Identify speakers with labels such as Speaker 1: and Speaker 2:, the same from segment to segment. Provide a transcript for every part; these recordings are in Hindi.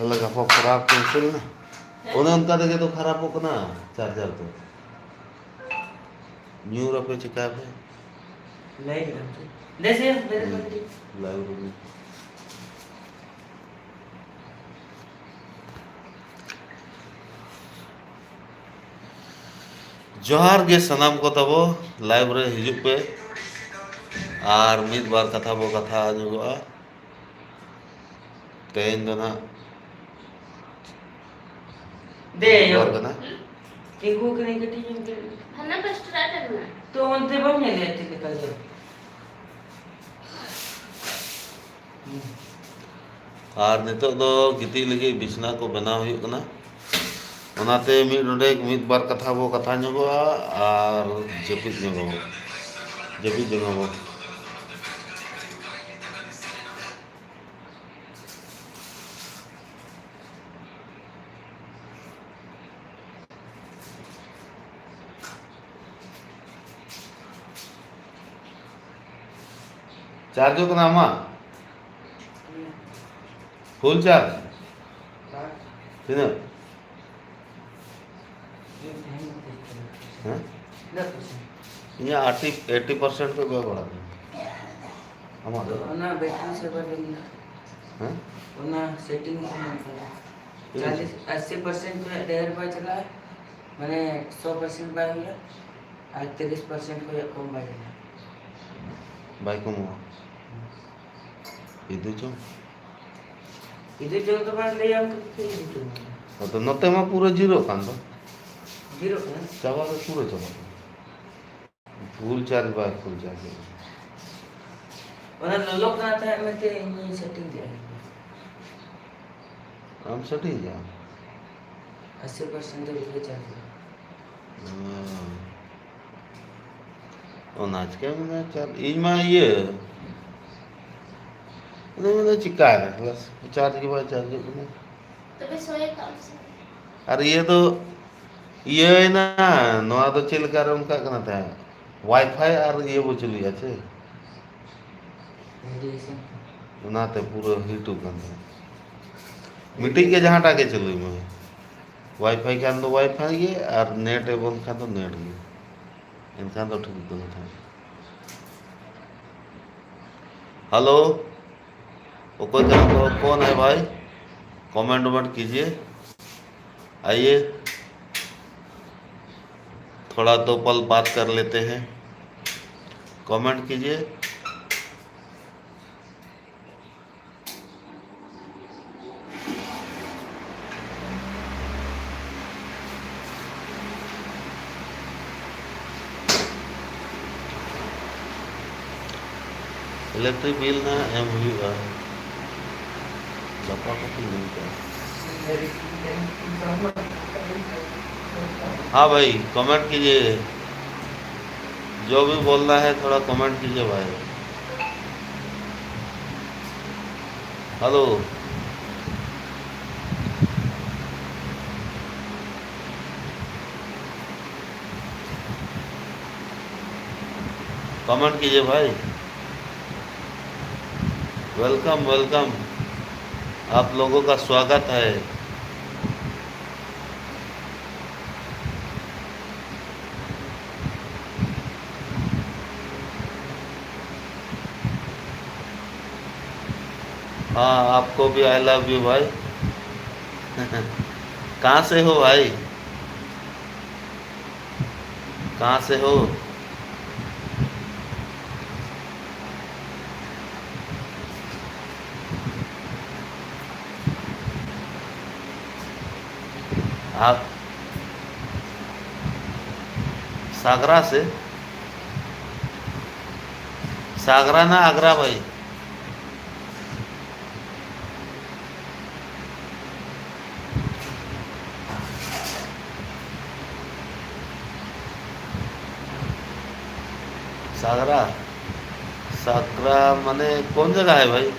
Speaker 1: लगा खराब कैंसिल ना उन्हें उनका देखे तो खराब हो ना चार्जर तो न्यू रफे चिका पे लाइव जोहार गे सनाम को तबो लाइव रे हिजुग पे और मिद बार कथा बो कथा आजुगा तेन दो ना
Speaker 2: दे यो
Speaker 1: बार कना
Speaker 2: इगु कने कटी में
Speaker 3: हना फर्स्ट स्टार्ट करना
Speaker 2: तो उनते बम ने ले निकल जाओ
Speaker 1: और नितो दो गिती लगी बिछना को बनाव हुई कना ओनाते मिद नोडे मिद बार कथा बो कथा ᱧᱚᱜᱚᱜᱼᱟ और जपित ᱧᱚᱜᱚᱜᱼᱟ चार्ज हो कना मा फुल चार्ज तीना हैं इया 80% पे गया बड़ा हमारा
Speaker 2: ना बैटरी से बढ़ गई
Speaker 1: हैं
Speaker 2: ना सेटिंग में 40-80% पे 1.5 बार चला है मैंने 100% बाय हुआ आज 30% को कम बाय चला
Speaker 1: बाइक में
Speaker 2: इधर जो तो बार ले आऊं तो
Speaker 1: तो नते में पूरा जीरो कान दो
Speaker 2: जीरो है
Speaker 1: चावा तो पूरा चावा full charge bike full charge
Speaker 2: और लोग कहते हैं मैं ते ये सेटिंग दिया है
Speaker 1: हम सटी जा
Speaker 2: 80% दे चार्ज
Speaker 1: और नाच के मैंने चार इन में ये मैंने चिक्का है बस चार्ज के बाद चार्ज करने
Speaker 3: तो बे सोए काम से
Speaker 1: अरे ये तो ये ना नवा तो चिल कर उनका करना था वाईफाई और ये वो चली जाते
Speaker 2: रेडिएशन
Speaker 1: नाते पूरा हीट करना मीटिंग के जहाँ टाके चलुई मैं वाईफाई के अंदर वाईफाई ये और नेट है बोल खान तो नेट ये इनका तो ठीक तो था हेलो वो कोई कौन है भाई कमेंट वमेंट कीजिए आइए थोड़ा दो पल बात कर लेते हैं कमेंट कीजिए इलेक्ट्रिक बिल ना एम हुआ बापा को तो नहीं क्या हाँ भाई कमेंट कीजिए जो भी बोलना है थोड़ा कमेंट कीजिए भाई हेलो कमेंट कीजिए भाई वेलकम वेलकम आप लोगों का स्वागत है हाँ आपको भी आई लव यू भाई कहाँ से हो भाई कहाँ से हो आप सागरा से सागरा ना आगरा भाई सागरा सागरा माने कौन जगह है भाई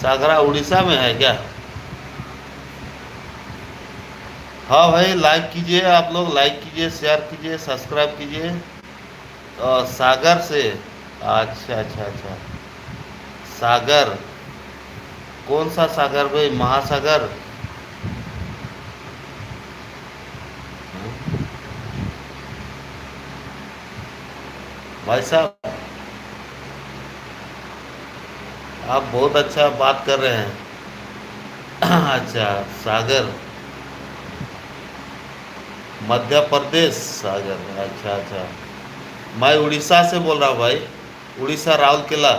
Speaker 1: सागरा उड़ीसा में है क्या? हाँ भाई, लाइक कीजिए, आप लोग लाइक कीजिए, शेयर कीजिए, सब्सक्राइब कीजिए। सागर से। अच्छा अच्छा अच्छा। सागर। कौन सा सागर भाई, महासागर? हाँ? भाई साहब, आप बहुत अच्छा बात कर रहे हैं। अच्छा, सागर। मध्य प्रदेश सागर, अच्छा अच्छा। मैं उड़ीसा से बोल रहा हूँ भाई। उड़ीसा, राउरकेला।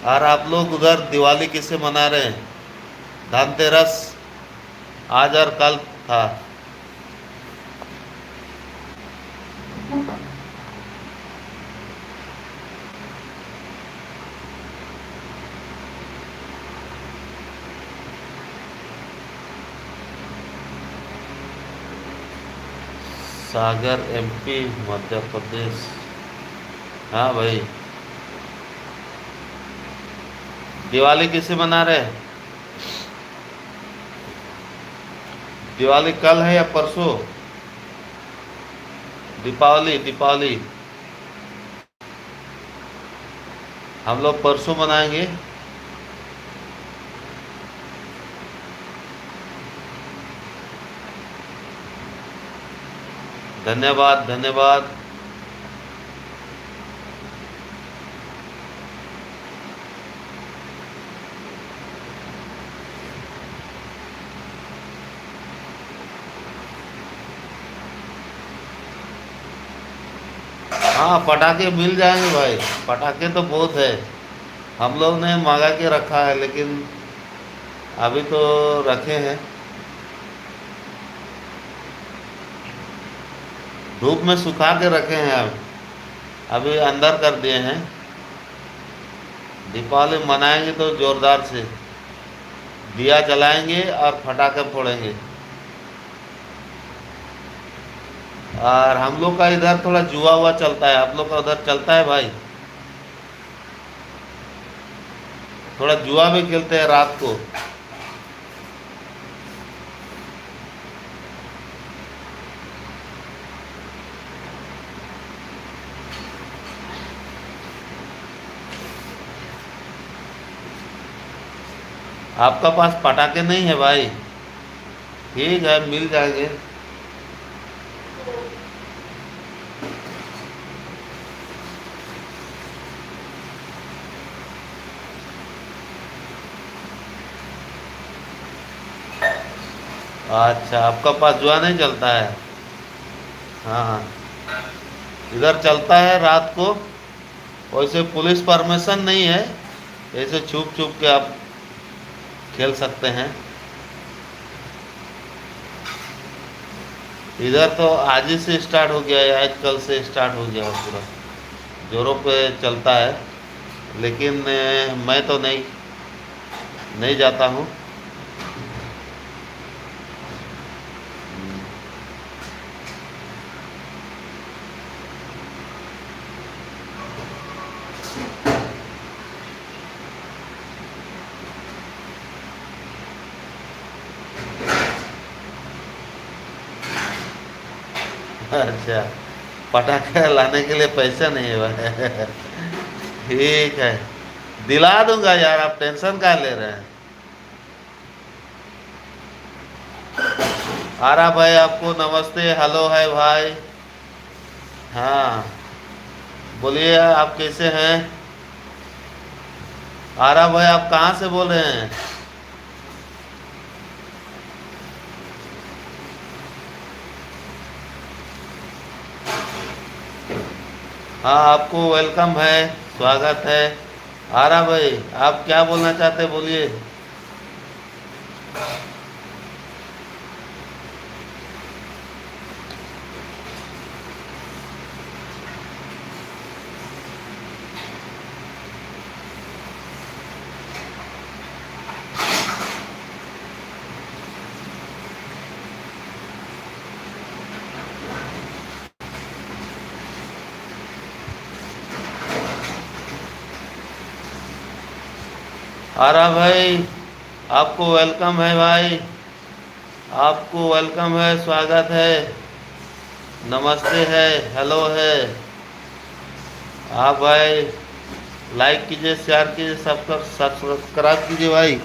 Speaker 1: और आप लोग उधर दिवाली कैसे मना रहे हैं? धनतेरस आज और कल था। सागर एमपी, मध्य प्रदेश। हाँ भाई। दिवाली कैसे मना रहे हैं? दिवाली कल है या परसों? दीपावली, दीपावली हम लोग परसों मनाएंगे। धन्यवाद धन्यवाद। हाँ, पटाखे मिल जाएंगे भाई। पटाखे तो बहुत है। हम लोग ने मंगा के रखा है, लेकिन अभी तो रखे हैं। धूप में सुखा के रखे हैं अब। अभी अंदर कर दिए हैं। दीपावली मनाएंगे तो जोरदार से दिया जलाएंगे और पटाखे फोड़ेंगे। और हम लोग का इधर थोड़ा जुआ हुआ चलता है, आप लोग का उधर चलता है भाई? थोड़ा जुआ भी खेलते हैं रात को। आपका पास पटाखे नहीं है भाई? ठीक है, मिल जाएंगे। अच्छा, आपका पास जुआ नहीं चलता है? हाँ हाँ, इधर चलता है रात को। वैसे पुलिस परमिशन नहीं है, ऐसे छुप छुप के आप खेल सकते हैं। इधर तो आज ही से स्टार्ट हो गया है, आज कल से स्टार्ट हो गया है, पूरा जोरों पे चलता है। लेकिन मैं तो नहीं नहीं जाता हूँ। अच्छा, पटाखे लाने के लिए पैसे नहीं है भाई। ठीक है, दिला दूंगा यार, आप टेंशन क्या ले रहे हैं। आरा भाई, आपको नमस्ते, हेलो है भाई। हाँ, बोलिए आप कैसे हैं? आरा भाई, आप कहाँ से बोल रहे हैं? हाँ, आपको वेलकम है, स्वागत है। आरा भाई, आप क्या बोलना चाहते हैं, बोलिए। आरा भाई, आपको वेलकम है भाई, आपको वेलकम है, स्वागत है, नमस्ते है, हेलो है। आप भाई लाइक कीजिए, शेयर कीजिए, सब्सक्राइब कीजिए भाई।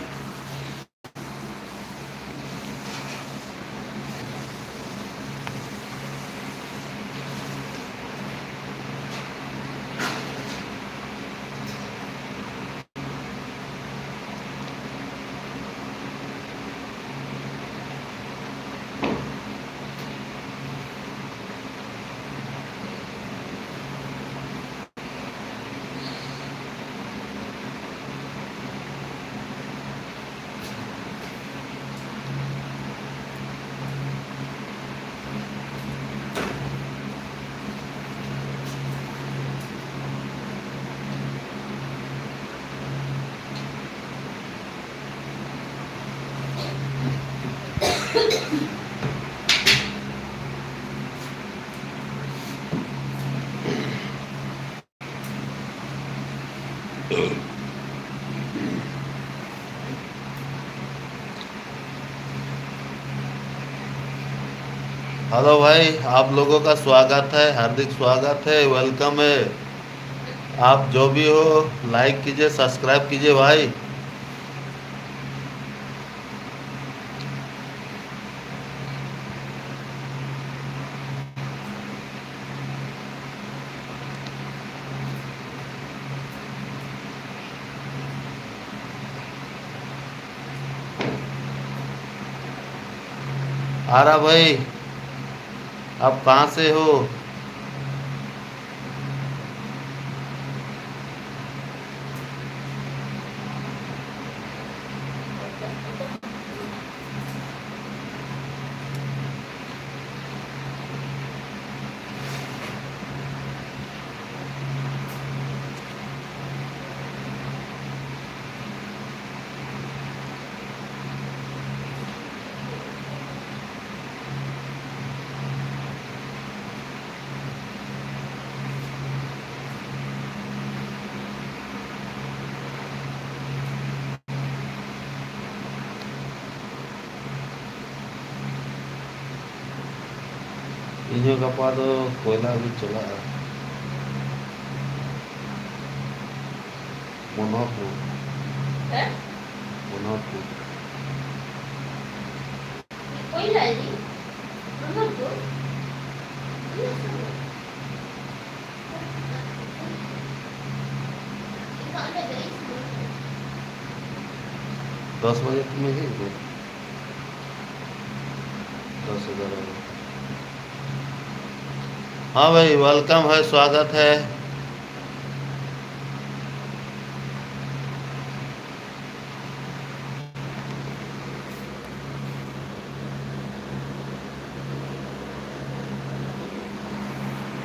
Speaker 1: हेलो भाई, आप लोगों का स्वागत है, हार्दिक स्वागत है, वेलकम है। आप जो भी हो लाइक कीजिए, सब्सक्राइब कीजिए भाई। आरा भाई, आप कहाँ से हो? इन्हें कपा दो, कोयला भी चला है। मोनोटू,
Speaker 3: है
Speaker 1: मोनोटू।
Speaker 3: कोई लाएगी मम्मा को खाने गई
Speaker 1: 10 बजे तुम्हें गई थे? 10 11 बजे। हाँ भाई, वेलकम है, स्वागत है।